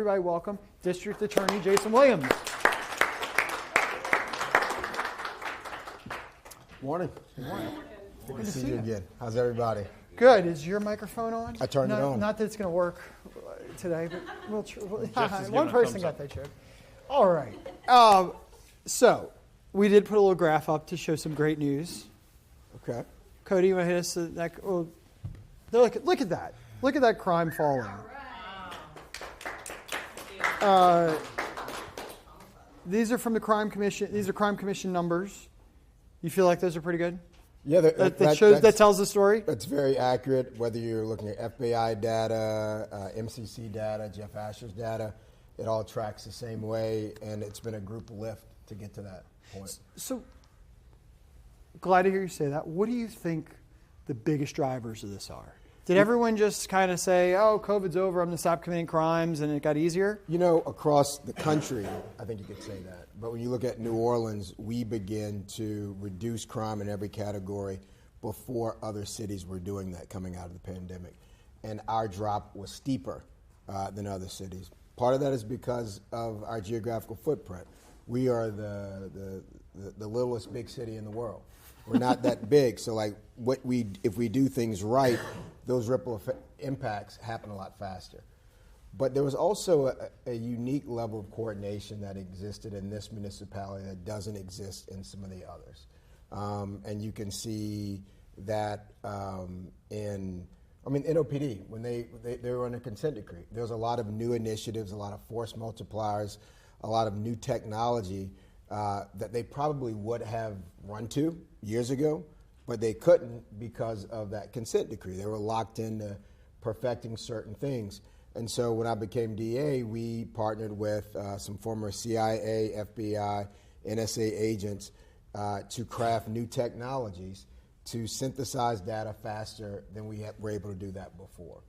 everybody welcome District Attorney Jason Williams. Morning. Good morning. Good to see you again. How's everybody? Good. Is your microphone on? I turned it on. Not that it's going to work today, but one person got that joke. All right. So we did put a little graph up to show some great news. Okay. Cody, you want to hit us? Look at that. Look at that crime falling. These are from the Crime Commission. These are Crime Commission numbers. You feel like those are pretty good? Yeah, that tells the story. That's very accurate. Whether you're looking at FBI data, MCC data, Jeff Asher's data, it all tracks the same way, and it's been a group lift to get to that point. So, glad to hear you say that. What do you think the biggest drivers of this are? Did everyone just kind of say, "Oh, COVID's over, I'm going to stop committing crimes," and it got easier? You know, across the country, I think you could say that. But when you look at New Orleans, we begin to reduce crime in every category before other cities were doing that coming out of the pandemic. And our drop was steeper than other cities. Part of that is because of our geographical footprint. We are the littlest big city in the world. We're not that big, so like if we do things right, those ripple impacts happen a lot faster. But there was also a unique level of coordination that existed in this municipality that doesn't exist in some of the others. And you can see that in NOPD, when they were on a consent decree. There's a lot of new initiatives, a lot of force multipliers, a lot of new technology that they probably would have run to years ago, but they couldn't because of that consent decree. They were locked into perfecting certain things. And so when I became DA, we partnered with some former CIA, FBI, NSA agents to craft new technologies to synthesize data faster than we were able to do that before.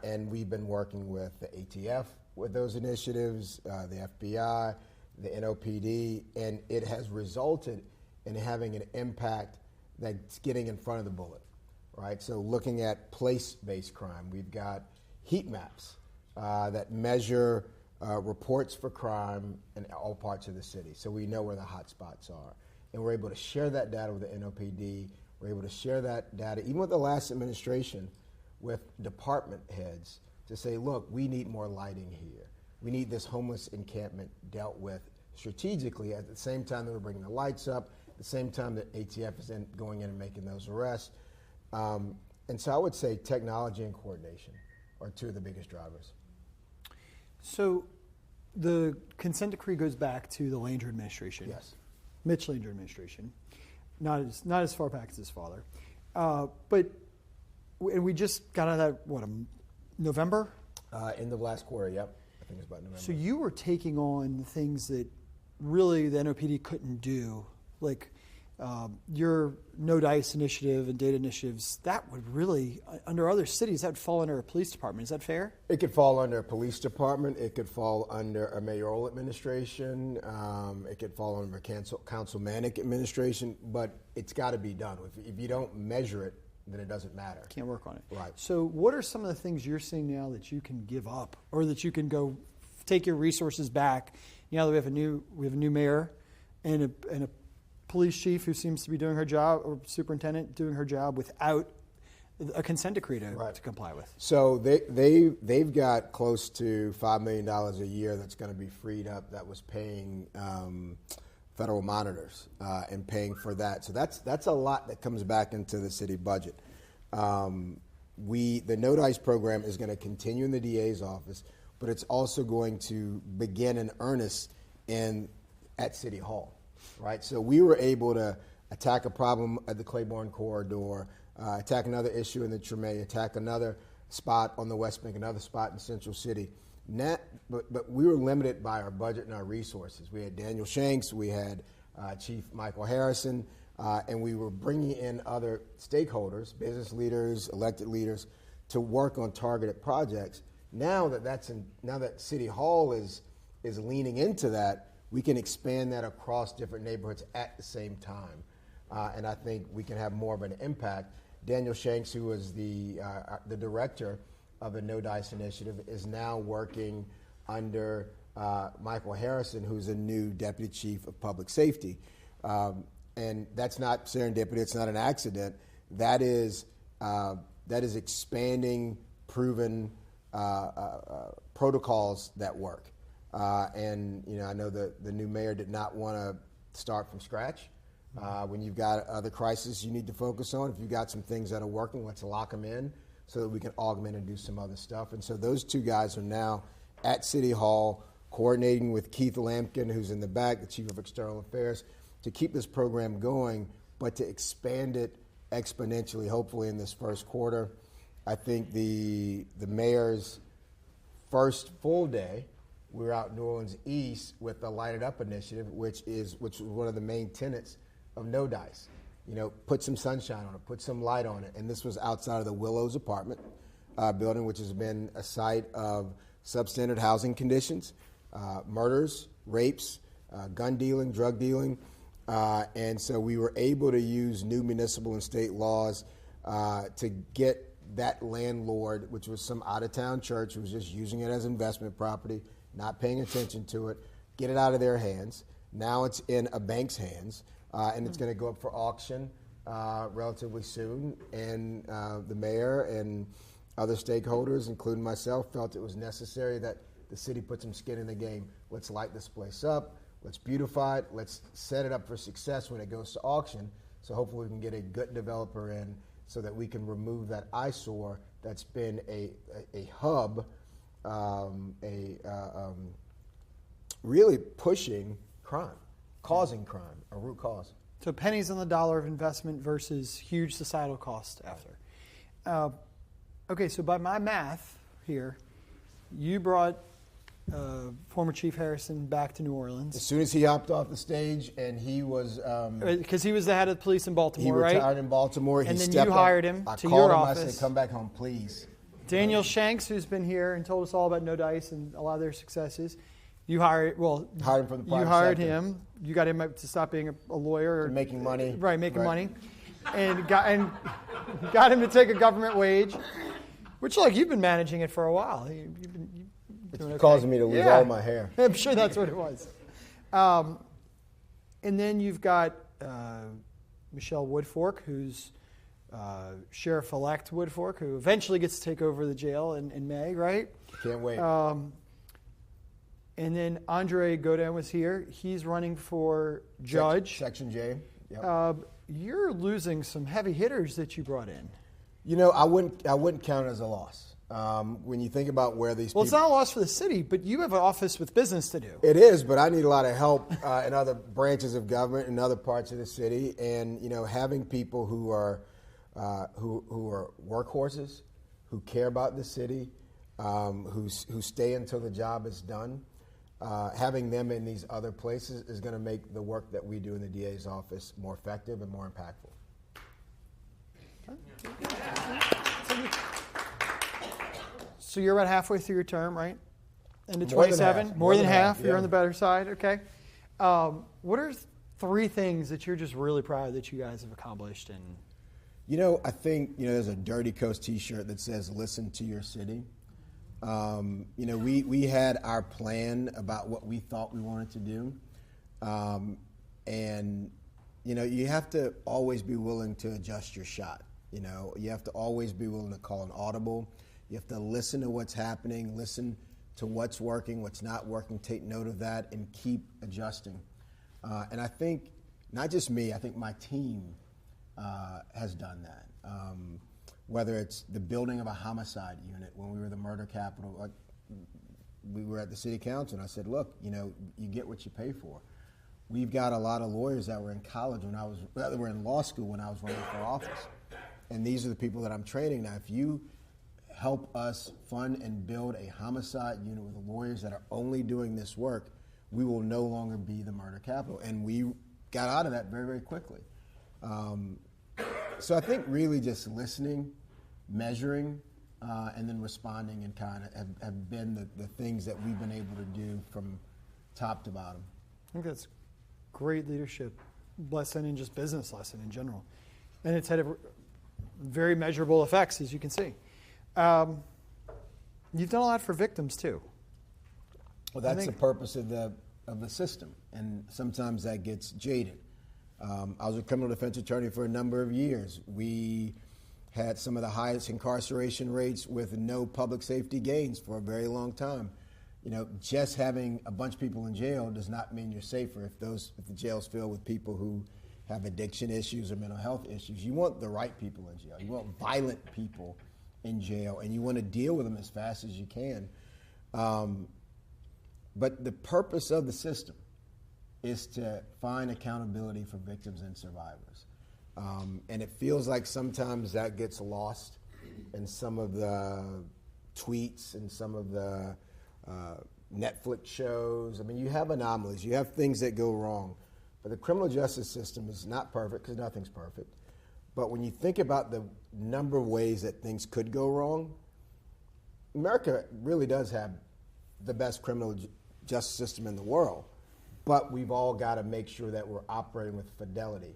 And we've been working with the ATF with those initiatives, the FBI, the NOPD, and it has resulted in having an impact that's getting in front of the bullet, right? So looking at place-based crime, we've got heat maps that measure reports for crime in all parts of the city. So we know where the hot spots are. And we're able to share that data with the NOPD. We're able to share that data, even with the last administration, with department heads to say, look, we need more lighting here. We need this homeless encampment dealt with strategically at the same time that we're bringing the lights up, at the same time that ATF is going in and making those arrests. And so I would say technology and coordination are two of the biggest drivers. So the consent decree goes back to the Langer administration. Yes. Mitch Langer administration. Not as far back as his father. And we just got out of that, November? End of last quarter, yep. I think it's about November. So you were taking on the things that really the NOPD couldn't do, like your No Dice initiative and data initiatives. That would really, under other cities, that would fall under a police department. Is that fair? It could fall under a police department. It could fall under a mayoral administration. It could fall under a councilmanic administration. But it's got to be done. If you don't measure it, then it doesn't matter. Can't work on it. Right. So what are some of the things you're seeing now that you can give up, or that you can go take your resources back? Now that we have a new mayor and a police chief who seems to be doing her job, or superintendent doing her job without a consent decree to comply with. So they've got close to $5 million a year that's going to be freed up. That was paying federal monitors and paying for that. So that's a lot that comes back into the city budget. The No Dice program is going to continue in the DA's office, but it's also going to begin in earnest at City Hall, right? So we were able to attack a problem at the Claiborne corridor, attack another issue in the Treme, attack another spot on the West Bank, another spot in Central City. But we were limited by our budget and our resources. We had Daniel Shanks, we had Chief Michael Harrison, and we were bringing in other stakeholders, business leaders, elected leaders, to work on targeted projects. Now that City Hall is leaning into that, we can expand that across different neighborhoods at the same time, and I think we can have more of an impact. Daniel Shanks, who was the director of the No Dice initiative, is now working under Michael Harrison, who's a new deputy chief of public safety. And that's not serendipity. It's not an accident. That is expanding proven protocols that work. And I know the new mayor did not want to start from scratch. When you've got other crises you need to focus on, if you've got some things that are working, let's lock them in so that we can augment and do some other stuff. And so those two guys are now at City Hall coordinating with Keith Lampkin, who's in the back, the Chief of External Affairs, to keep this program going, but to expand it exponentially, hopefully in this first quarter. I think the mayor's first full day, we were out in New Orleans East with the Light It Up initiative, which was one of the main tenets of No Dice. Put some sunshine on it, put some light on it. And this was outside of the Willows apartment building, which has been a site of substandard housing conditions, murders, rapes, gun dealing, drug dealing. And so we were able to use new municipal and state laws to get that landlord, which was some out-of-town church who was just using it as investment property, not paying attention to it, get it out of their hands. Now it's in a bank's hands, and it's going to go up for auction relatively soon. And the mayor and other stakeholders, including myself, felt it was necessary that the city put some skin in the game. Let's light this place up. Let's beautify it. Let's set it up for success when it goes to auction. So hopefully we can get a good developer in so that we can remove that eyesore that's been a hub, really pushing crime, causing crime, a root cause. So pennies on the dollar of investment versus huge societal cost after. Okay, so by my math here, you brought former Chief Harrison back to New Orleans. As soon as he hopped off the stage, and he was because he was the head of the police in Baltimore, right? He retired in Baltimore. And he then you hired him to your office. I said, "Come back home, please." Daniel Shanks, who's been here and told us all about No Dice and a lot of their successes. You hired him from the private sector. Him. You got him to stop being a lawyer or making money. Right, making money, and got him to take a government wage, which you've been managing it for a while. You've been doing okay. Causing me to lose all my hair. I'm sure that's what it was. And then you've got Michelle Woodfork, who's Sheriff-elect Woodfork, who eventually gets to take over the jail in May, right? Can't wait. And then Andre Godin was here. He's running for judge. Section J. Yep. You're losing some heavy hitters that you brought in. I wouldn't count it as a loss. When you think about where these people... Well, it's not a loss for the city, but you have an office with business to do. It is, but I need a lot of help in other branches of government and other parts of the city. And, having people who are workhorses, who care about the city, who stay until the job is done, having them in these other places is going to make the work that we do in the DA's office more effective and more impactful. So you're about halfway through your term, right? Into 27? More than half. You're on the better side, okay. What are 3 things that you're just really proud that you guys have accomplished? I think, there's a Dirty Coast t-shirt that says, "Listen to your city." We had our plan about what we thought we wanted to do. And you have to always be willing to adjust your shot. You have to always be willing to call an audible. You have to listen to what's happening, listen to what's working, what's not working, take note of that, and keep adjusting. And I think, not just me, I think my team has done that. Whether it's the building of a homicide unit when we were the murder capital, we were at the city council, and I said, look, you get what you pay for. We've got a lot of lawyers that were in college that were in law school when I was running for office. And these are the people that I'm training now. If you help us fund and build a homicide unit with lawyers that are only doing this work, we will no longer be the murder capital. And we got out of that very, very quickly. So I think really just listening, measuring, and then responding and kind of have been the things that we've been able to do from top to bottom. I think that's great leadership lesson and just business lesson in general. And it's had very measurable effects, as you can see. You've done a lot for victims, too. Well, that's the purpose of the system, and sometimes that gets jaded. I was a criminal defense attorney for a number of years. We had some of the highest incarceration rates with no public safety gains for a very long time. You know, just having a bunch of people in jail does not mean you're safer if the jail's filled with people who have addiction issues or mental health issues. You want the right people in jail. You want violent people in jail, and you want to deal with them as fast as you can. But the purpose of the system is to find accountability for victims and survivors. And it feels like sometimes that gets lost in some of the tweets and some of the Netflix shows. I mean, you have anomalies. You have things that go wrong. But the criminal justice system is not perfect because nothing's perfect. But when you think about the number of ways that things could go wrong, America really does have the best criminal justice system in the world. But we've all got to make sure that we're operating with fidelity.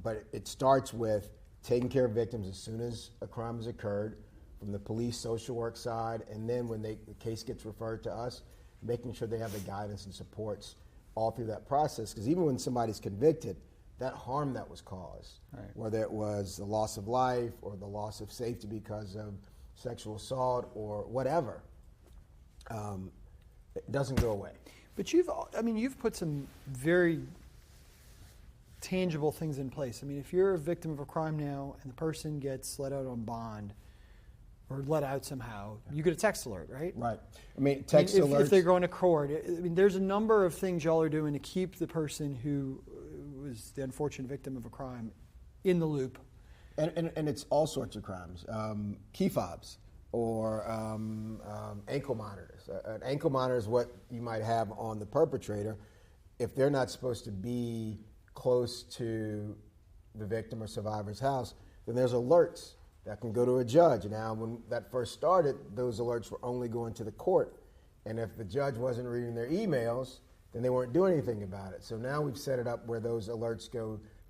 But it starts with taking care of victims as soon as a crime has occurred, from the police social work side, and then when the case gets referred to us, making sure they have the guidance and supports all through that process. Because even when somebody's convicted, that harm that was caused, right, whether it was the loss of life or the loss of safety because of sexual assault or whatever, it doesn't go away. But you've put some very tangible things in place. I mean, if you're a victim of a crime now and the person gets let out on bond or let out somehow, you get a text alert, right? Right. I mean, text alerts. If they're going to court, I mean, there's a number of things y'all are doing to keep the person who was the unfortunate victim of a crime in the loop. And it's all sorts of crimes. Key fobs or ankle monitors. An ankle monitor is what you might have on the perpetrator if they're not supposed to be close to the victim or survivor's house. Then there's alerts that can go to a judge. Now, when that first started, those alerts were only going to the court. And if the judge wasn't reading their emails, then they weren't doing anything about it. So now we've set it up where those alerts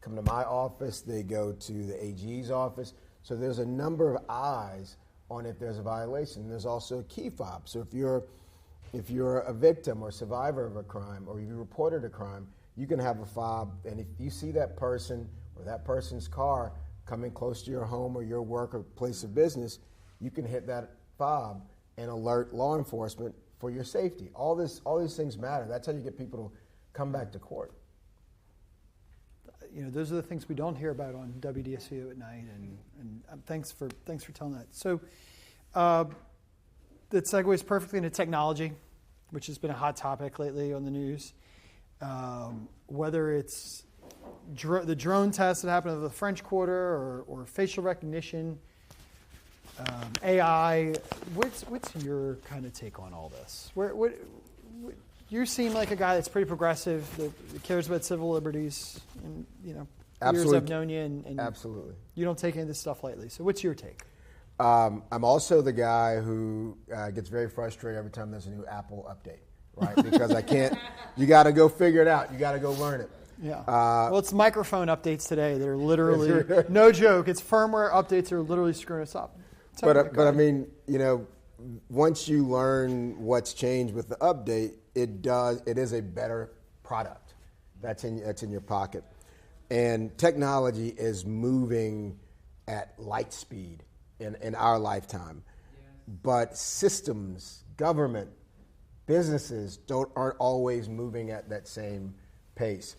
come to my office, they go to the AG's office. So there's a number of eyes on if there's a violation. There's also a key fob. So if you're a victim or survivor of a crime, or you reported a crime, you can have a fob, and if you see that person or that person's car coming close to your home or your work or place of business, you can hit that fob and alert law enforcement for your safety. All these things matter. That's how you get people to come back to court. You know, those are the things we don't hear about on WDSU at night, and thanks for telling that. So that segues perfectly into technology, which has been a hot topic lately on the news. Whether it's the drone test that happened at the French Quarter or facial recognition, AI, what's your kind of take on all this? You seem like a guy that's pretty progressive, that cares about civil liberties, and years I've known you, and absolutely, you don't take any of this stuff lightly. So what's your take? I'm also the guy who gets very frustrated every time there's a new Apple update, right? Because I can't. You got to go figure it out. You got to go learn it. Yeah. Well, it's microphone updates today that are literally no joke. It's firmware updates that are literally screwing us up. But I mean, once you learn what's changed with the update, it is a better product that's in your pocket. And technology is moving at light speed in our lifetime. Yes. But systems, government, businesses aren't always moving at that same pace.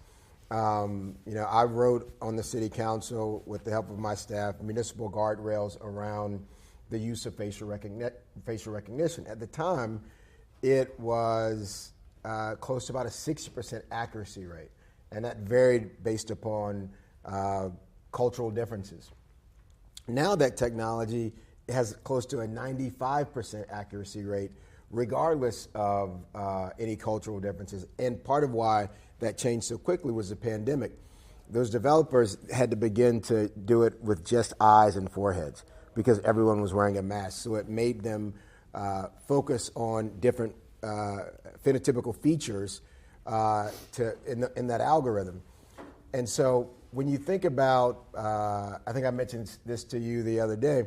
I wrote on the city council, with the help of my staff, municipal guardrails around the use of facial recognition. At the time, it was close to about a 60% accuracy rate, and that varied based upon cultural differences. Now that technology has close to a 95% accuracy rate, regardless of any cultural differences. And part of why that changed so quickly was the pandemic. Those developers had to begin to do it with just eyes and foreheads because everyone was wearing a mask. So it made them focus on different phenotypical features in that algorithm. And so when you think about, I think I mentioned this to you the other day,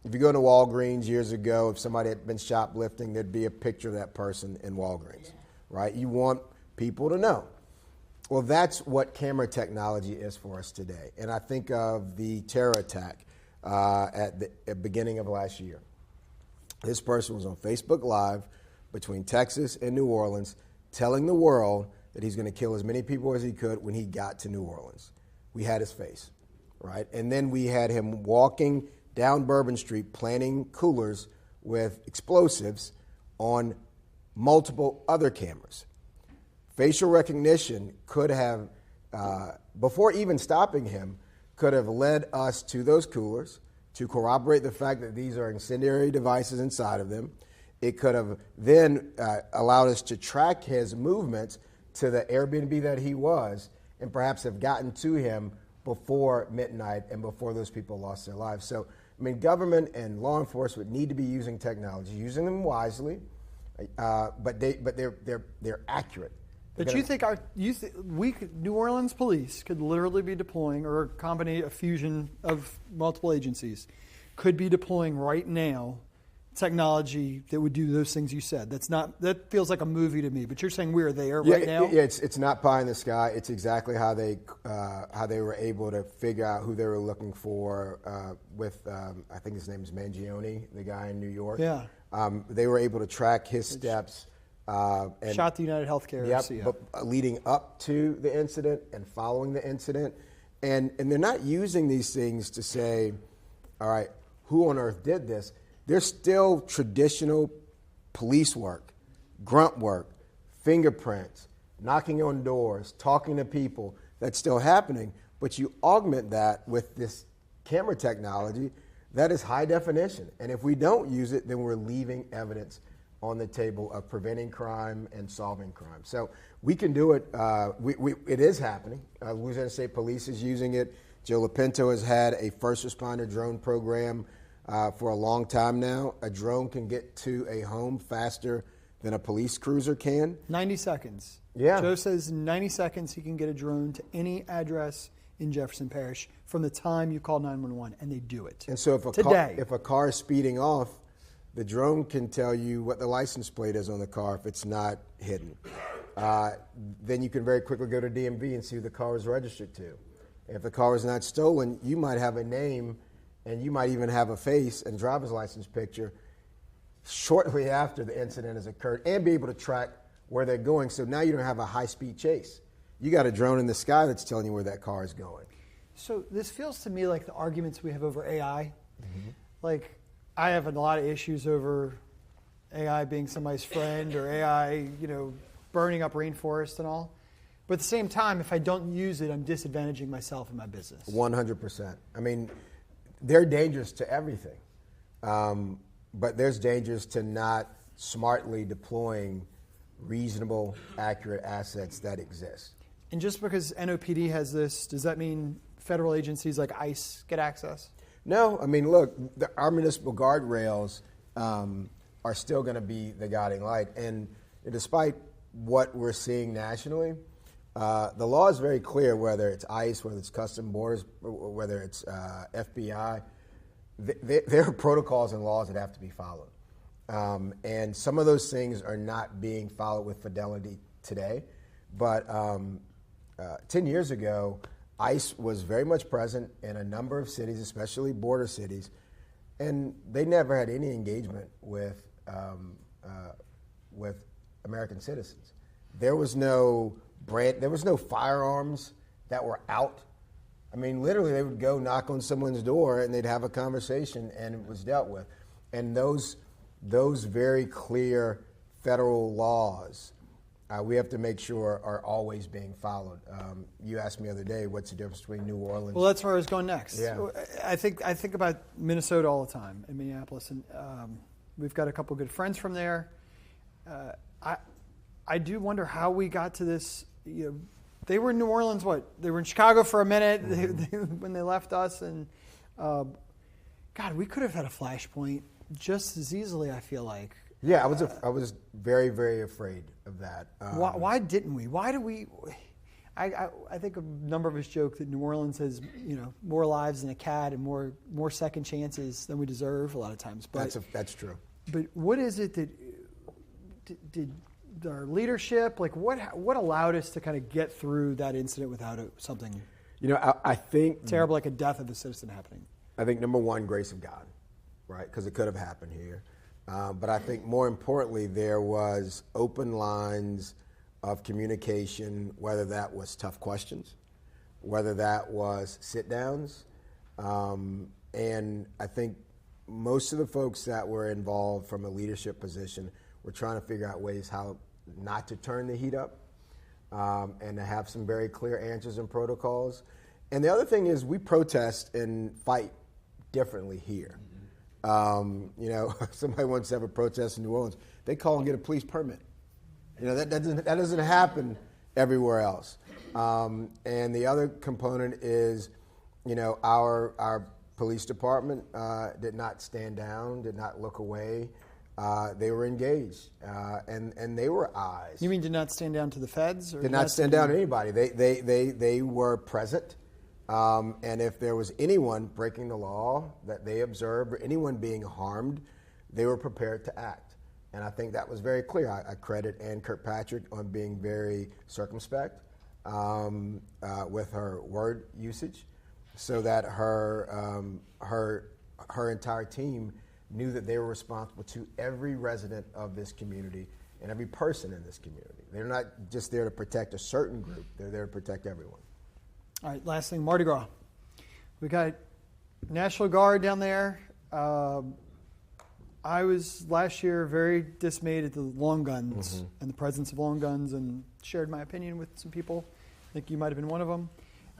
If you go to Walgreens years ago, if somebody had been shoplifting, there'd be a picture of that person in Walgreens, right? You want people to know. Well, that's what camera technology is for us today. And I think of the terror attack at the beginning of last year. This person was on Facebook Live between Texas and New Orleans, telling the world that he's going to kill as many people as he could when he got to New Orleans. We had his face, right? And then we had him walking down Bourbon Street planting coolers with explosives on multiple other cameras. Facial recognition could have, before even stopping him, could have led us to those coolers to corroborate the fact that these are incendiary devices inside of them. It could have then allowed us to track his movements to the Airbnb that he was and perhaps have gotten to him before midnight and before those people lost their lives. So, I mean, government and law enforcement need to be using technology, using them wisely, but they're accurate. But you think New Orleans police could literally be deploying, or a fusion of multiple agencies, could be deploying right now technology that would do those things you said. That feels like a movie to me. But you're saying we're there right now. Yeah, it's not pie in the sky. It's exactly how they were able to figure out who they were looking for with I think his name is Mangione, the guy in New York. Yeah. They were able to track his steps. And shot the United Healthcare. Yep, but leading up to the incident and following the incident. And they're not using these things to say, all right, who on earth did this? There's still traditional police work, grunt work, fingerprints, knocking on doors, talking to people. That's still happening. But you augment that with this camera technology that is high definition. And if we don't use it, then we're leaving evidence on the table of preventing crime and solving crime. So we can do it. It is happening. Louisiana State Police is using it. Joe Lopinto has had a first responder drone program for a long time now. A drone can get to a home faster than a police cruiser can. 90 seconds. Yeah. Joe says in 90 seconds he can get a drone to any address in Jefferson Parish from the time you call 911, and they do it. And so if a car is speeding off, the drone can tell you what the license plate is on the car if it's not hidden. Then you can very quickly go to DMV and see who the car is registered to. If the car is not stolen, you might have a name and you might even have a face and driver's license picture shortly after the incident has occurred and be able to track where they're going. So now you don't have a high-speed chase. You got a drone in the sky that's telling you where that car is going. So this feels to me like the arguments we have over AI. Mm-hmm. Like, I have a lot of issues over AI being somebody's friend or AI, burning up rainforest and all. But at the same time, if I don't use it, I'm disadvantaging myself and my business. 100%. I mean, they're dangerous to everything. But there's dangers to not smartly deploying reasonable, accurate assets that exist. And just because NOPD has this, does that mean federal agencies like ICE get access? No, I mean, look, our municipal guardrails are still going to be the guiding light. And despite what we're seeing nationally, the law is very clear, whether it's ICE, whether it's Customs Borders, whether it's FBI. There are protocols and laws that have to be followed. And some of those things are not being followed with fidelity today. But 10 years ago, ICE was very much present in a number of cities, especially border cities, and they never had any engagement with American citizens. There was no firearms that were out. I mean, literally, they would go knock on someone's door and they'd have a conversation, and it was dealt with. And those very clear federal laws, we have to make sure are always being followed. You asked me the other day, what's the difference between New Orleans? Well, that's where I was going next. Yeah. I think about Minnesota all the time, in Minneapolis, and we've got a couple good friends from there. I do wonder how we got to this. They were in New Orleans. They were in Chicago for a minute when they left us, and God, we could have had a flashpoint just as easily. I feel like. Yeah, I was very, very afraid of that. Why didn't we? Why do we? I think a number of us joke that New Orleans has, more lives than a cat and more second chances than we deserve a lot of times. But that's true. But what is it that did our leadership, what allowed us to kind of get through that incident without something I think terrible like a death of a citizen happening? I think number one, grace of God, right? Because it could have happened here. But I think more importantly, there was open lines of communication, whether that was tough questions, whether that was sit downs. And I think most of the folks that were involved from a leadership position were trying to figure out ways how not to turn the heat up, and to have some very clear answers and protocols. And the other thing is we protest and fight differently here. Somebody wants to have a protest in New Orleans. They call and get a police permit. That doesn't happen everywhere else. And the other component is, our police department did not stand down, did not look away. They were engaged, and they were eyes. You mean did not stand down to the feds? Or did not stand down to anybody. They were present. And if there was anyone breaking the law that they observed or anyone being harmed, they were prepared to act. And I think that was very clear. I credit Ann Kirkpatrick on being very circumspect with her word usage, so that her entire team knew that they were responsible to every resident of this community and every person in this community. They're not just there to protect a certain group. They're there to protect everyone. All right, last thing, Mardi Gras. We got National Guard down there. I was last year very dismayed at the long guns and the presence of long guns, and shared my opinion with some people. I think you might have been one of them.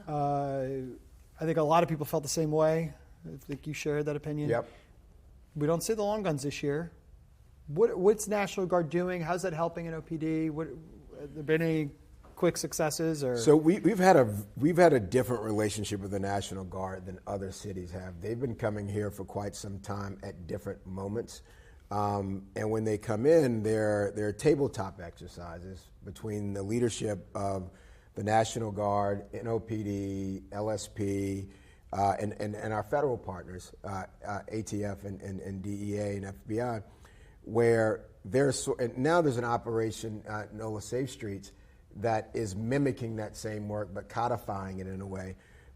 I think a lot of people felt the same way. I think you shared that opinion. Yep. We don't see the long guns this year. What's National Guard doing? How's that helping in OPD? Have there been any quick successes? Or so we've had a different relationship with the National Guard than other cities have. They've been coming here for quite some time at different moments, and when they come in, they're tabletop exercises between the leadership of the National Guard, NOPD, LSP, and our federal partners, ATF and DEA and FBI, where now there's an operation, NOLA Safe Streets, that is mimicking that same work but codifying it in a way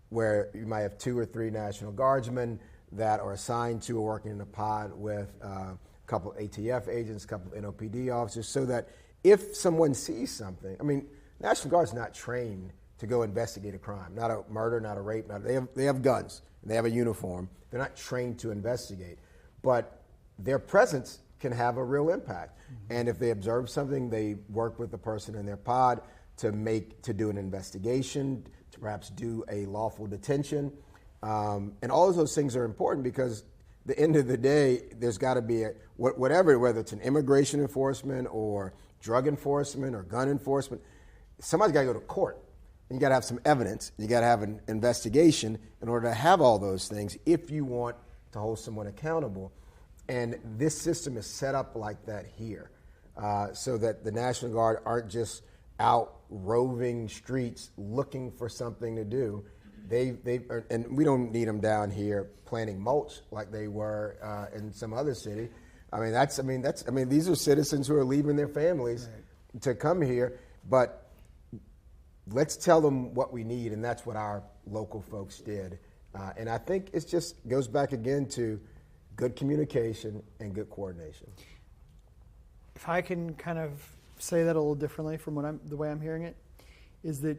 where you might have 2 or 3 National Guardsmen that are assigned to or working in a pod with a couple ATF agents, a couple NOPD officers, so that if someone sees something, National Guard's not trained to go investigate a crime, not a murder, not a rape. They have guns and they have a uniform. They're not trained to investigate, but their presence can have a real impact. And if they observe something, they work with the person in their pod to do an investigation, to perhaps do a lawful detention. And all of those things are important because at the end of the day, there's got to be whether it's an immigration enforcement or drug enforcement or gun enforcement, somebody's got to go to court. And you got to have some evidence. You got to have an investigation in order to have all those things if you want to hold someone accountable. And this system is set up like that here, so that the National Guard aren't just out roving streets looking for something to do. And we don't need them down here planting mulch like they were in some other city. These are citizens who are leaving their families to come here, but let's tell them what we need, and that's what our local folks did. And I think it just goes back again to good communication and good coordination. If I can kind of say that a little differently from the way I'm hearing it, is that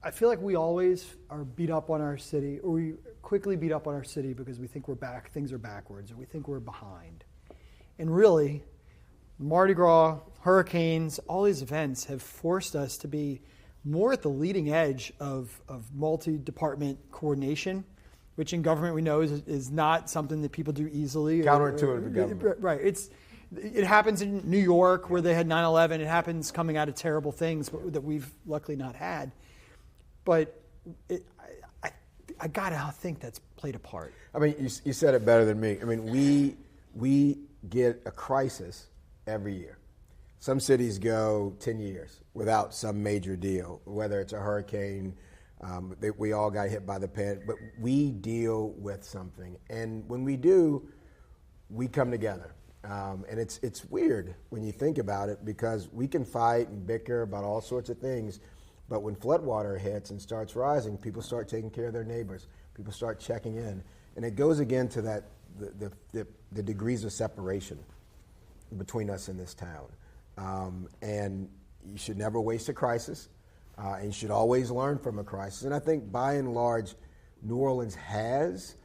I feel like we always are beat up on our city, or we quickly beat up on our city because we think we're back, things are backwards, or we think we're behind. And really, Mardi Gras, hurricanes, all these events have forced us to be more at the leading edge of multi-department coordination, which in government we know is not something that people do easily. Counterintuitive to government. Right. It happens in New York where they had 9/11. It happens coming out of terrible things that we've luckily not had. But I gotta think that's played a part. You said it better than me. We get a crisis every year. Some cities go 10 years without some major deal, whether it's a hurricane. We all got hit by the but we deal with something. And when we do, we come together. And it's weird when you think about it, because we can fight and bicker about all sorts of things, but when floodwater hits and starts rising, people start taking care of their neighbors. People start checking in. And it goes again to that the degrees of separation between us in this town. And you should never waste a crisis, and you should always learn from a crisis. And I think by and large, New Orleans has.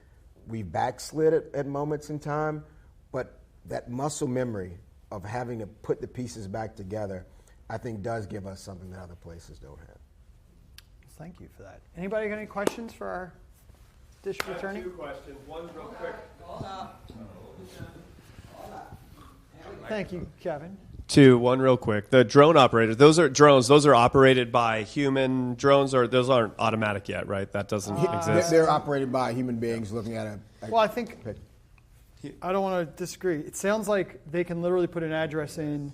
We've backslid at moments in time, but that muscle memory of having to put the pieces back together, I think does give us something that other places don't have. Thank you for that. Anybody got any questions for our district attorney? Two questions. One real quick. Thank you, Kevin. One real quick. The drone operators, those are drones. Those are operated by human drones, or those aren't automatic yet, right? That doesn't exist. They're operated by human beings looking at Well, I think, I don't want to disagree. It sounds like they can literally put an address in.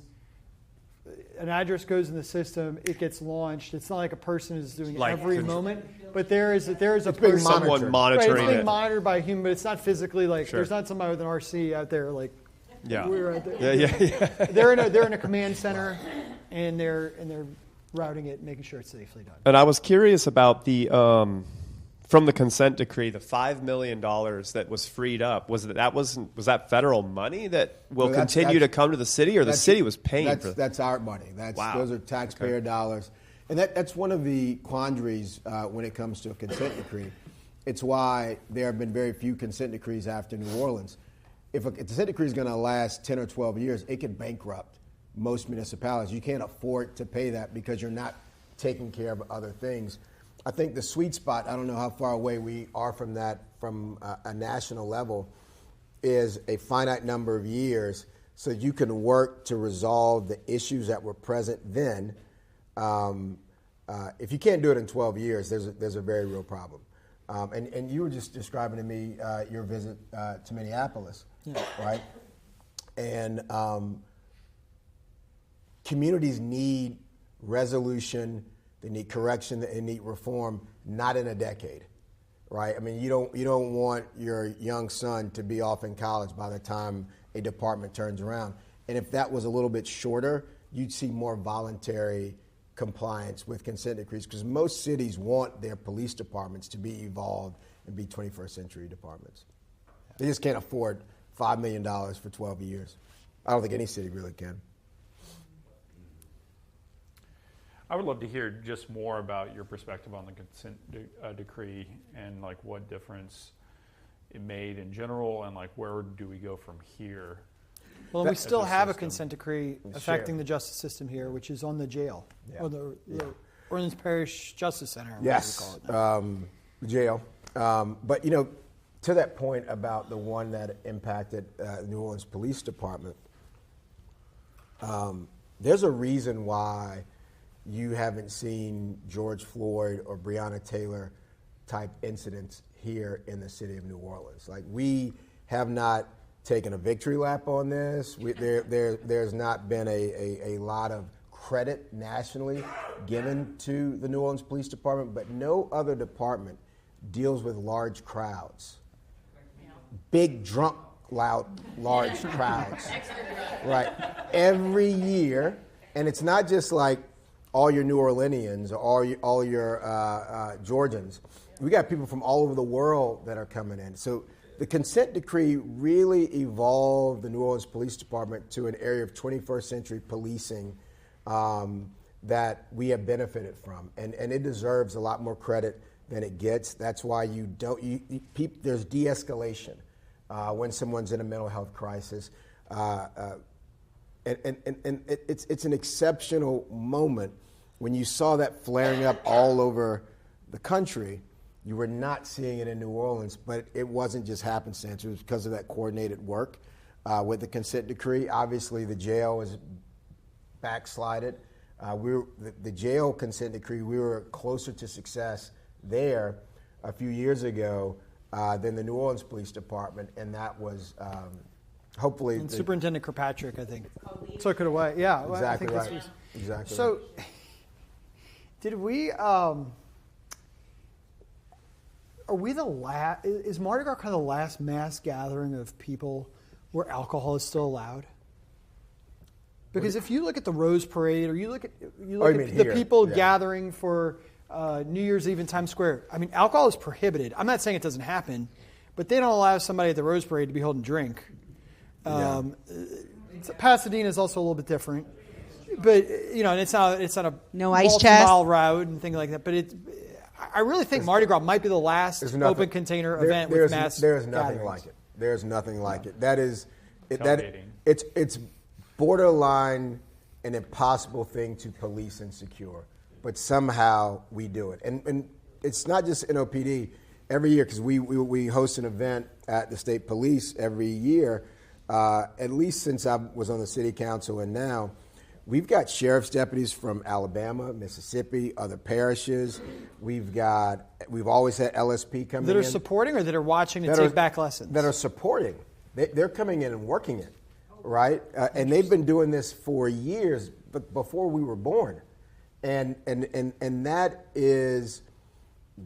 An address goes in the system. It gets launched. It's not like a person is doing it every moment, but there is a person. Someone monitoring Right, it's being it. monitored by a human, but it's not physically like Sure. there's not somebody with an RC out there like. Yeah. We're out there. Yeah. They're in a command center, and they're routing it, making sure it's safely done. And I was curious about the from the consent decree, the $5 million that was freed up. Was that federal money that will continue to come to the city, or the city was paying for? That's our money. Those are taxpayer dollars, and that's one of the quandaries when it comes to a consent decree. It's why there have been very few consent decrees after New Orleans. If a consent decree is going to last 10 or 12 years, it could bankrupt most municipalities. You can't afford to pay that because you're not taking care of other things. I think the sweet spot, I don't know how far away we are from that from a national level, is a finite number of years so you can work to resolve the issues that were present then. If you can't do it in 12 years, there's a very real problem. And you were just describing to me your visit to Minneapolis, right? And communities need resolution, they need correction, they need reform, not in a decade, right? I mean, you don't want your young son to be off in college by the time a department turns around. And if that was a little bit shorter, you'd see more voluntary compliance with consent decrees, because most cities want their police departments to be evolved and be 21st century departments. They just can't afford $5 million for 12 years. I don't think any city really can. I would love to hear just more about your perspective on the consent decree and like what difference it made in general, and like where do we go from here? Well, we still have a system. consent decree affecting the justice system here, which is on the jail, or the Orleans Parish Justice Center. Yes, we call it the jail. But, to that point about the one that impacted the New Orleans Police Department, there's a reason why you haven't seen George Floyd or Breonna Taylor type incidents here in the city of New Orleans. Like, we have not taken a victory lap on this. There's not been a lot of credit nationally given to the New Orleans Police Department, but no other department deals with large crowds. Big, drunk, loud, large crowds. Right. Every year, and it's not just like all your New Orleanians or all your Georgians. We got people from all over the world that are coming in. So the consent decree really evolved the New Orleans Police Department to an area of 21st century policing that we have benefited from. And it deserves a lot more credit than it gets. That's why there's de-escalation when someone's in a mental health crisis. And it's an exceptional moment when you saw that flaring up all over the country. You were not seeing it in New Orleans, but it wasn't just happenstance. It was because of that coordinated work with the consent decree. Obviously, the jail was backslided. The jail consent decree, we were closer to success there a few years ago than the New Orleans Police Department, and that was hopefully, And Superintendent Kirkpatrick, I think, took it away. Yeah, well, I exactly think right. that's Exactly. so. Did we? Are we the last? Is Mardi Gras kind of the last mass gathering of people where alcohol is still allowed? Because if you look at the Rose Parade, or you look at the here? people Yeah. gathering for New Year's Eve in Times Square, I mean, alcohol is prohibited. I'm not saying it doesn't happen, but they don't allow somebody at the Rose Parade to be holding a drink. Pasadena is also a little bit different, but and it's not a No ice chest? mile route and things like that. But I really think Mardi Gras might be the last open container event with mass. There's nothing gatherings. like it. There's nothing like it. That is, Tailgating. it's borderline an impossible thing to police and secure, but somehow we do it. And it's not just NOPD. Every year, because we host an event at the state police every year, at least since I was on the city council and now, we've got sheriff's deputies from Alabama, Mississippi, other parishes. We've always had LSP coming in. That are supporting or that are watching to take back lessons? That are supporting. They're coming in and working it, right? And they've been doing this for years, but before we were born. And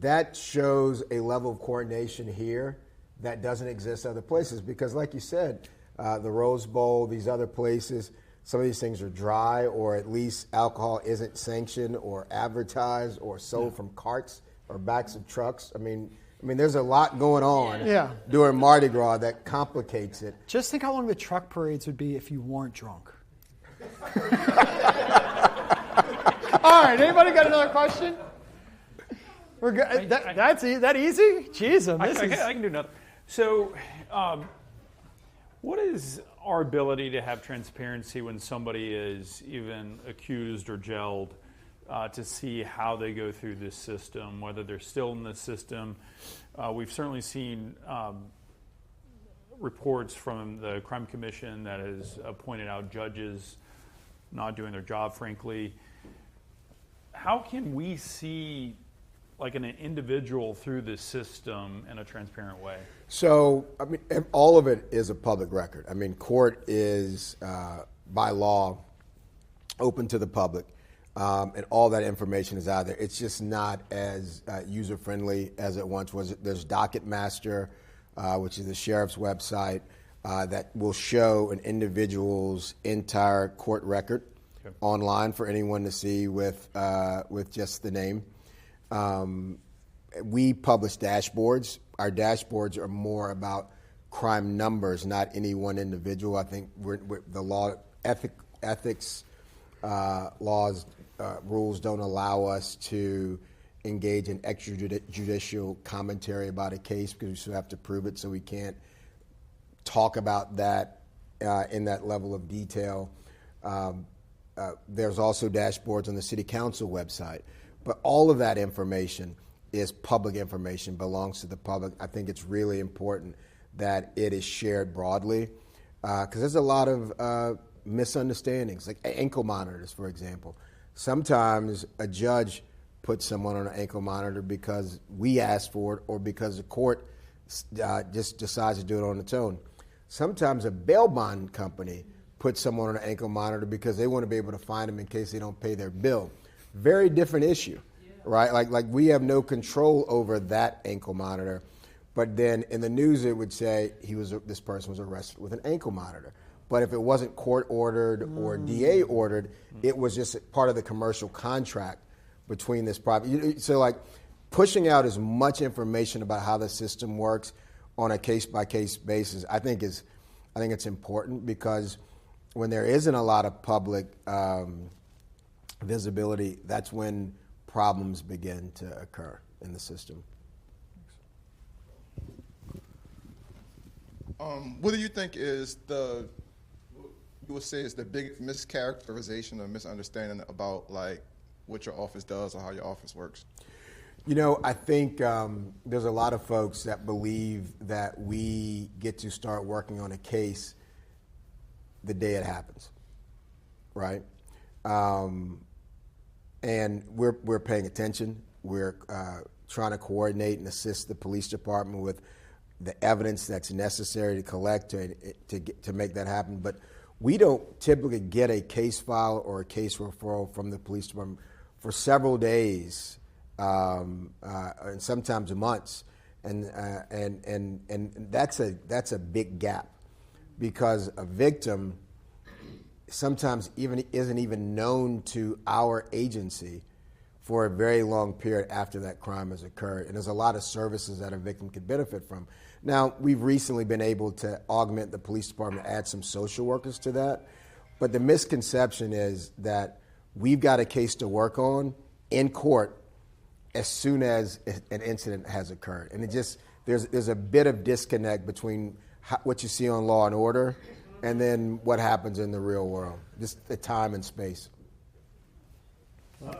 that shows a level of coordination here that doesn't exist other places. Because like you said, the Rose Bowl, these other places, some of these things are dry, or at least alcohol isn't sanctioned or advertised or sold from carts or backs of trucks. I mean, there's a lot going on during Mardi Gras that complicates it. Just think how long the truck parades would be if you weren't drunk. All right, anybody got another question? We're good. That's that easy? Jeez, I can do nothing. So, what is our ability to have transparency when somebody is even accused or jailed, to see how they go through this system, whether they're still in the system? We've certainly seen reports from the Crime Commission that has pointed out judges not doing their job, frankly. How can we see like an individual through this system in a transparent way? So, all of it is a public record. Court is, by law, open to the public, and all that information is out there. It's just not as user-friendly as it once was. There's Docket Master, which is the sheriff's website, that will show an individual's entire court record online for anyone to see with just the name. We publish dashboards. Our dashboards are more about crime numbers, not any one individual. I think the ethics laws, rules don't allow us to engage in extrajudicial commentary about a case because we still have to prove it, so we can't talk about that in that level of detail. There's also dashboards on the city council website. But all of that information is public information, belongs to the public. I think it's really important that it is shared broadly because there's a lot of misunderstandings, like ankle monitors, for example. Sometimes a judge puts someone on an ankle monitor because we asked for it or because the court just decides to do it on its own. Sometimes a bail bond company puts someone on an ankle monitor because they want to be able to find them in case they don't pay their bill. Very different issue, right? Like we have no control over that ankle monitor, but then in the news it would say this person was arrested with an ankle monitor. But if it wasn't court ordered or DA ordered, it was just part of the commercial contract between this private. So like pushing out as much information about how the system works on a case by case basis, I think it's important because when there isn't a lot of public visibility, that's when problems begin to occur in the system. What do you think is you would say is the big mischaracterization or misunderstanding about like what your office does or how your office works? I think there's a lot of folks that believe that we get to start working on a case the day it happens, right? And we're paying attention. We're trying to coordinate and assist the police department with the evidence that's necessary to collect to make that happen. But we don't typically get a case file or a case referral from the police department for several days, and sometimes months, and that's a big gap, because a victim sometimes isn't even known to our agency for a very long period after that crime has occurred. And there's a lot of services that a victim could benefit from. Now, we've recently been able to augment the police department, add some social workers to that. But the misconception is that we've got a case to work on in court as soon as an incident has occurred. And there's a bit of disconnect between what you see on Law and Order and then what happens in the real world, just the time and space. I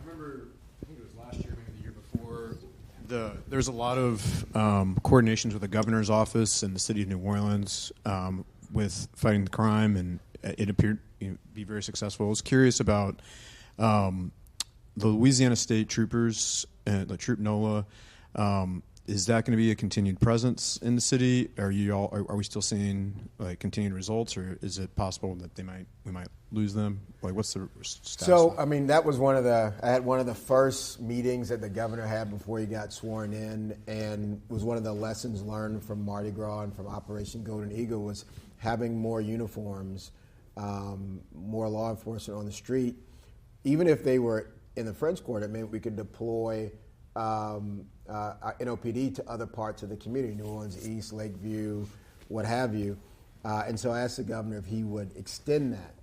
remember, I think it was last year, maybe the year before, there's a lot of coordinations with the governor's office and the city of New Orleans with fighting the crime, and it appeared to be very successful. I was curious about the Louisiana State Troopers, the Troop NOLA. Is that going to be a continued presence in the city? Are we still seeing like continued results, or is it possible that we might lose them? Like, what's the status? So, I mean, that was I had one of the first meetings that the governor had before he got sworn in, and was one of the lessons learned from Mardi Gras and from Operation Golden Eagle was having more uniforms, more law enforcement on the street. Even if they were in the French Quarter, it meant we could deploy NOPD to other parts of the community, New Orleans East, Lakeview, what have you. And so I asked the governor if he would extend that.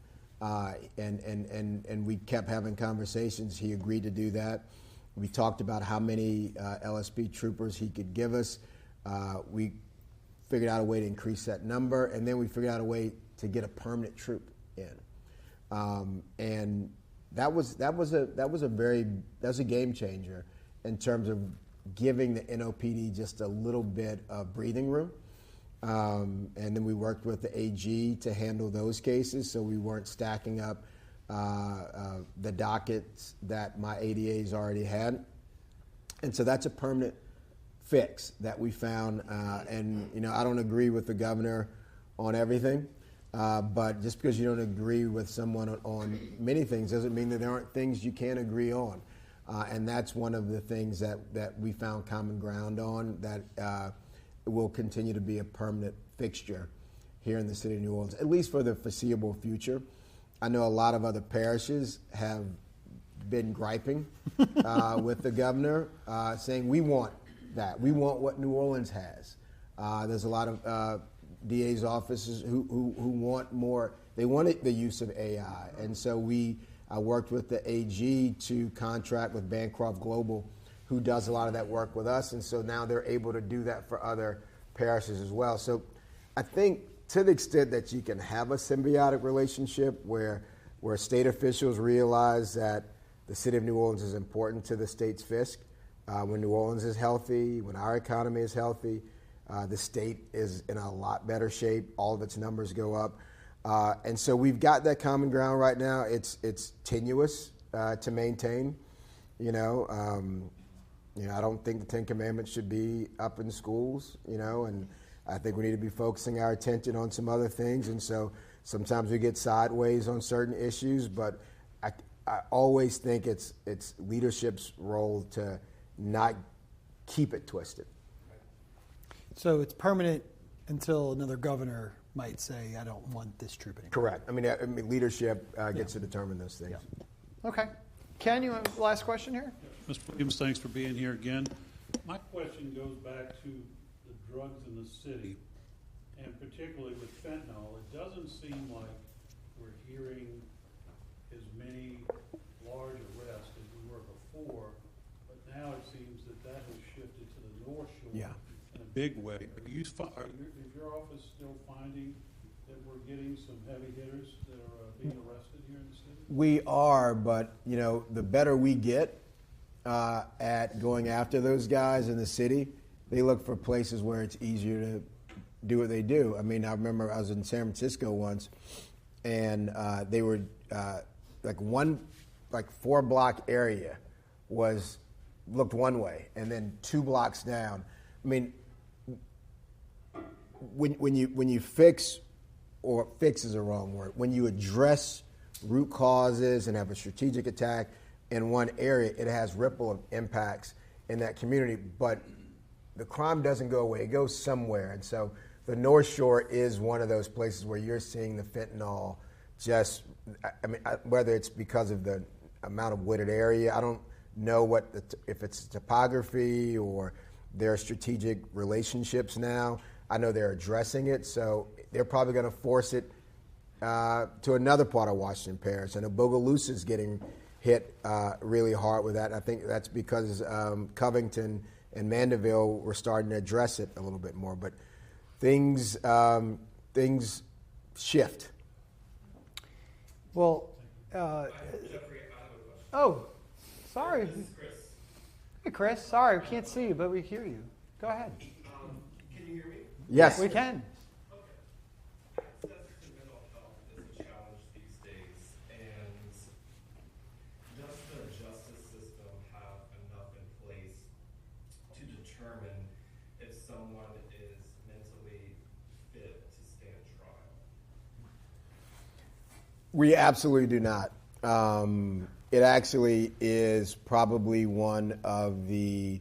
And we kept having conversations. He agreed to do that. We talked about how many LSP troopers he could give us. We figured out a way to increase that number, and then we figured out a way to get a permanent troop in. And that was a game changer in terms of giving the NOPD just a little bit of breathing room. And then we worked with the AG to handle those cases, so we weren't stacking up the dockets that my ADAs already had. And so that's a permanent fix that we found. And, I don't agree with the governor on everything, but just because you don't agree with someone on many things doesn't mean that there aren't things you can't agree on. And that's one of the things that we found common ground on, that will continue to be a permanent fixture here in the city of New Orleans, at least for the foreseeable future. I know a lot of other parishes have been griping with the governor, saying we want that. We want what New Orleans has. There's a lot of DA's offices who want more. They wanted the use of AI. And so I worked with the AG to contract with Bancroft Global, who does a lot of that work with us. And so now they're able to do that for other parishes as well. So I think to the extent that you can have a symbiotic relationship where state officials realize that the city of New Orleans is important to the state's fisc, when New Orleans is healthy, when our economy is healthy, the state is in a lot better shape. All of its numbers go up. And so we've got that common ground right now. It's tenuous to maintain. I don't think the Ten Commandments should be up in schools, and I think we need to be focusing our attention on some other things. And so sometimes we get sideways on certain issues, but I always think it's leadership's role to not keep it twisted. So it's permanent until another governor might say, I don't want this troop anymore. Correct. I mean leadership gets to determine those things. Yeah. Okay. Ken, you have the last question here? Mr. Williams, thanks for being here again. My question goes back to the drugs in the city, and particularly with fentanyl. It doesn't seem like we're hearing as many large arrests as we were before, but now it seems that has shifted to the North Shore in a big way. Is your office still finding that we're getting some heavy hitters that are being arrested here in the city? We are, but the better we get at going after those guys in the city, they look for places where it's easier to do what they do. I mean, I remember I was in San Francisco once, and they were like 4-block area looked one way, and then 2 blocks down I mean, when you fix, or fix is a wrong word, when you address root causes and have a strategic attack in one area, it has ripple impacts in that community. But the crime doesn't go away; it goes somewhere. And so the North Shore is one of those places where you're seeing the fentanyl. Just, I mean, whether it's because of the amount of wooded area, I don't know if it's topography or their strategic relationships now. I know they're addressing it, so they're probably going to force it to another part of Washington Parish. And Bogalusa is getting hit really hard with that. I think that's because Covington and Mandeville were starting to address it a little bit more. But things shift. Well, oh, sorry. Hey, Chris. Sorry, we can't see you, but we hear you. Go ahead. Can you hear me? Yes. We can. Access to mental health is a challenge these days, and does the justice system have enough in place to determine if someone is mentally fit to stand trial? We absolutely do not. It actually is probably one of the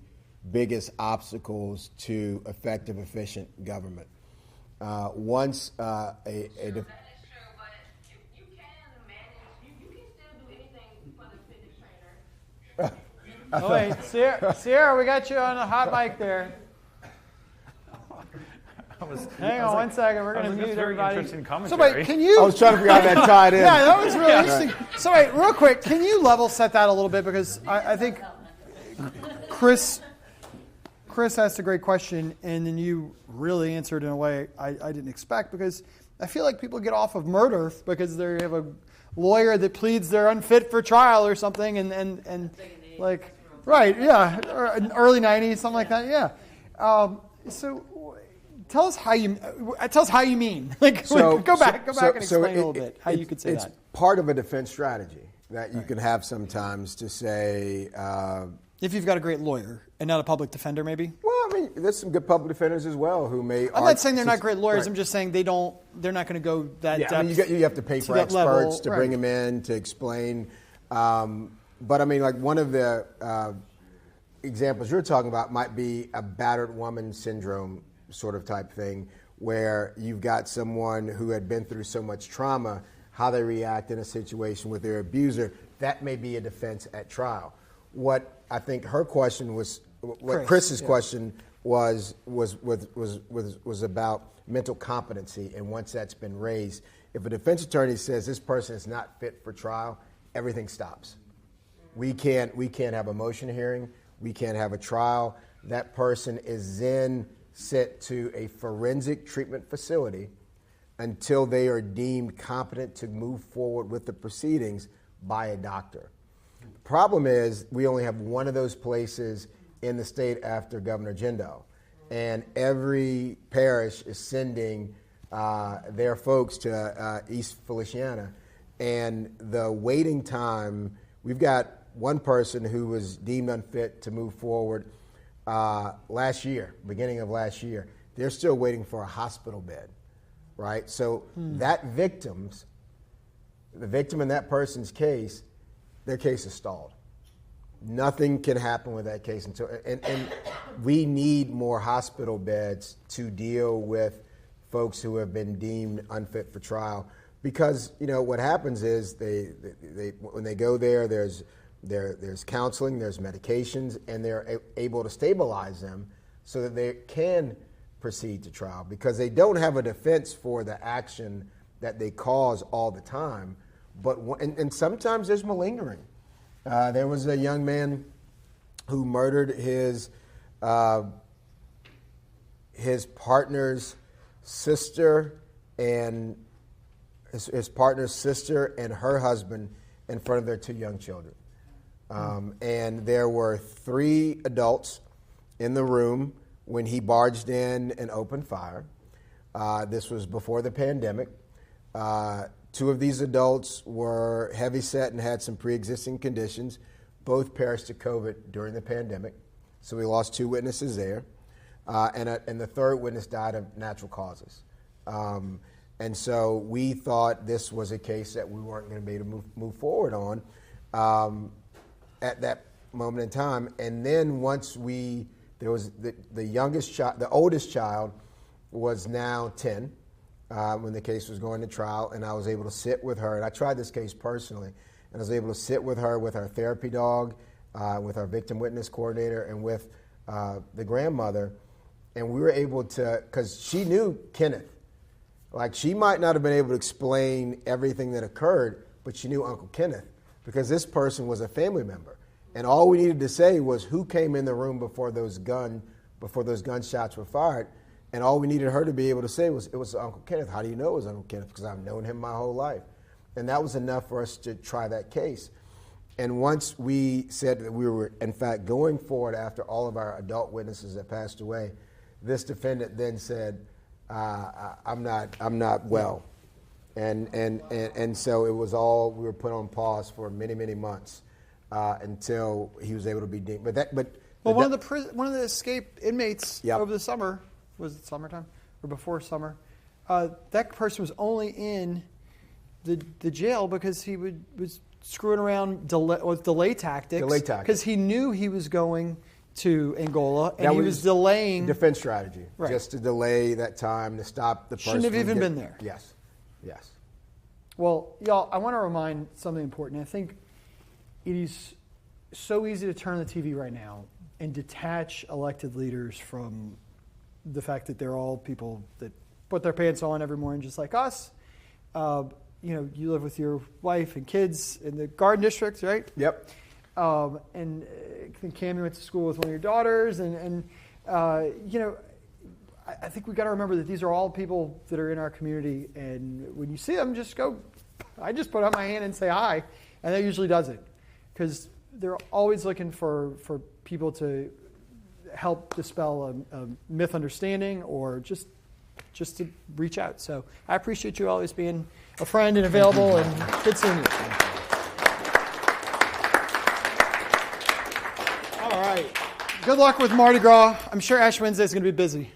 biggest obstacles to effective, efficient government. Once That is true, but you can manage. You can still do anything for the fitness trainer. Oh, wait, Sierra, we got you on a hot mic there. Hang on 1 second. We're going to mute very everybody. interesting So commentary. wait, can you? I was trying to figure out how that tied in. Yeah, that was really interesting. So wait, real quick, can you level set that a little bit, because I think Chris asked a great question, and then you really answered in a way I didn't expect, because I feel like people get off of murder because they have a lawyer that pleads they're unfit for trial or something, and like, right, yeah, or early 90s, something like that, yeah. So tell us how you mean. Like, go back and explain a little bit how you could say it's that. It's part of a defense strategy that you can have sometimes to say. If you've got a great lawyer and not a public defender, maybe. Well, I mean, there's some good public defenders as well who may. I'm not saying they're not great lawyers. Right. I'm just saying they're not going to go that depth. I mean, you have to pay for that experts level, to right. bring them in to explain. But I mean, like one of the examples you're talking about might be a battered woman syndrome sort of type thing, where you've got someone who had been through so much trauma, how they react in a situation with their abuser. That may be a defense at trial. What I think her question was, what Chris's question was about mental competency, and once that's been raised, if a defense attorney says this person is not fit for trial, everything stops. We can't have a motion hearing. We can't have a trial. That person is then sent to a forensic treatment facility until they are deemed competent to move forward with the proceedings by a doctor. The problem is we only have one of those places in the state after Governor Jindal, and every parish is sending their folks to East Feliciana, and the waiting time, we've got one person who was deemed unfit to move forward last year, beginning of last year. They're still waiting for a hospital bed, right? So the victim in that person's case, their case is stalled. Nothing can happen with that case until, and we need more hospital beds to deal with folks who have been deemed unfit for trial, because what happens is they when they go there, there's counseling, there's medications, and they're able to stabilize them so that they can proceed to trial, because they don't have a defense for the action that they cause all the time. But and sometimes there's malingering. There was a young man who murdered his partner's sister and his partner's sister and her husband in front of their two young children. And there were 3 adults in the room when he barged in and opened fire. This was before the pandemic. 2 of these adults were heavyset and had some pre-existing conditions. Both perished to COVID during the pandemic. So we lost 2 witnesses there. and the third witness died of natural causes. And so we thought this was a case that we weren't going to be able to move forward on at that moment in time. And then once there was the youngest child, the oldest child was now 10 when the case was going to trial, and I was able to sit with her. And I tried this case personally, and I was able to sit with her with our therapy dog, with our victim witness coordinator, and with the grandmother. And we were able to, because she knew Kenneth. Like, she might not have been able to explain everything that occurred, but she knew Uncle Kenneth because this person was a family member. And all we needed to say was who came in the room before those gunshots were fired. And all we needed her to be able to say was, it was Uncle Kenneth. How do you know it was Uncle Kenneth? Because I've known him my whole life. And that was enough for us to try that case. And once we said that we were, in fact, going forward after all of our adult witnesses that passed away, this defendant then said, I'm not well. And so it was all, we were put on pause for many, many months until he was able to be deemed. One of the escaped inmates Yep. over the summer, was it summertime or before summer? That person was only in the jail because he was screwing around with delay tactics. Because he knew he was going to Angola, and he was delaying. Defense strategy, right. Just to delay that time to stop the person. Shouldn't have even been there. Yes. Well, y'all, I want to remind something important. I think it is so easy to turn the TV right now and detach elected leaders from the fact that they're all people that put their pants on every morning just like us. You live with your wife and kids in the Garden District, right? Yep. And I think Cammie went to school with one of your daughters, and I think we got to remember that these are all people that are in our community, and when you see them, just go. I just put out my hand and say hi, and that usually does it, because they're always looking for people to help dispel a misunderstanding or just to reach out. So I appreciate you always being a friend and available, and good seeing you. All right. Good luck with Mardi Gras. I'm sure Ash Wednesday is going to be busy.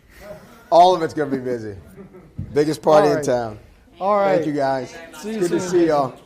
All of it's going to be busy. Biggest party in town. All right. Thank you, guys. See you Good to soon. see y'all.